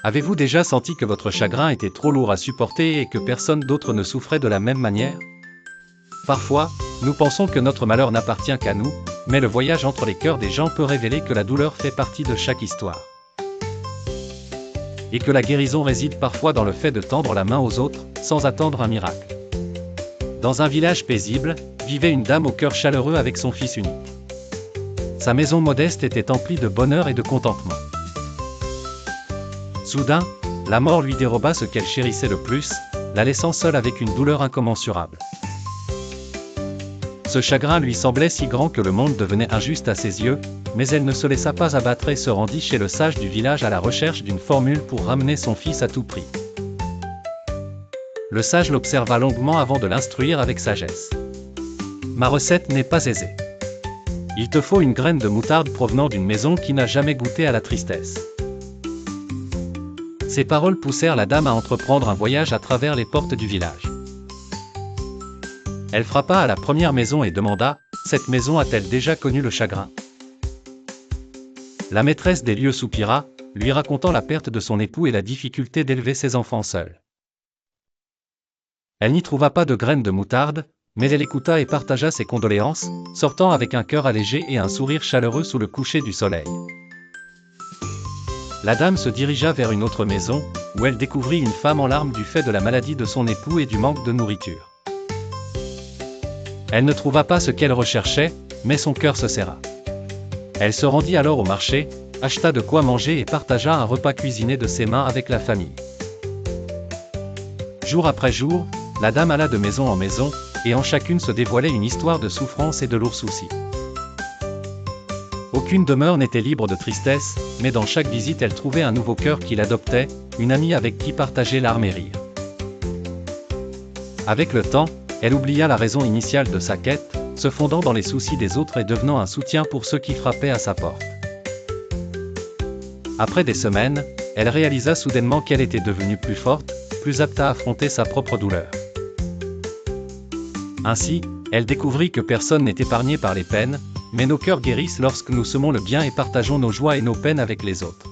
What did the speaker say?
Avez-vous déjà senti que votre chagrin était trop lourd à supporter et que personne d'autre ne souffrait de la même manière? Parfois, nous pensons que notre malheur n'appartient qu'à nous, mais le voyage entre les cœurs des gens peut révéler que la douleur fait partie de chaque histoire. Et que la guérison réside parfois dans le fait de tendre la main aux autres, sans attendre un miracle. Dans un village paisible, vivait une dame au cœur chaleureux avec son fils unique. Sa maison modeste était emplie de bonheur et de contentement. Soudain, la mort lui déroba ce qu'elle chérissait le plus, la laissant seule avec une douleur incommensurable. Ce chagrin lui semblait si grand que le monde devenait injuste à ses yeux, mais elle ne se laissa pas abattre et se rendit chez le sage du village à la recherche d'une formule pour ramener son fils à tout prix. Le sage l'observa longuement avant de l'instruire avec sagesse. « Ma recette n'est pas aisée. Il te faut une graine de moutarde provenant d'une maison qui n'a jamais goûté à la tristesse. » Ces paroles poussèrent la dame à entreprendre un voyage à travers les portes du village. Elle frappa à la première maison et demanda « Cette maison a-t-elle déjà connu le chagrin ?» La maîtresse des lieux soupira, lui racontant la perte de son époux et la difficulté d'élever ses enfants seuls. Elle n'y trouva pas de graines de moutarde, mais elle écouta et partagea ses condoléances, sortant avec un cœur allégé et un sourire chaleureux sous le coucher du soleil. La dame se dirigea vers une autre maison, où elle découvrit une femme en larmes du fait de la maladie de son époux et du manque de nourriture. Elle ne trouva pas ce qu'elle recherchait, mais son cœur se serra. Elle se rendit alors au marché, acheta de quoi manger et partagea un repas cuisiné de ses mains avec la famille. Jour après jour, la dame alla de maison en maison, et en chacune se dévoilait une histoire de souffrance et de lourds soucis. Aucune demeure n'était libre de tristesse, mais dans chaque visite elle trouvait un nouveau cœur qui l'adoptait, une amie avec qui partager larmes et rires. Avec le temps, elle oublia la raison initiale de sa quête, se fondant dans les soucis des autres et devenant un soutien pour ceux qui frappaient à sa porte. Après des semaines, elle réalisa soudainement qu'elle était devenue plus forte, plus apte à affronter sa propre douleur. Ainsi, elle découvrit que personne n'est épargné par les peines, mais nos cœurs guérissent lorsque nous semons le bien et partageons nos joies et nos peines avec les autres.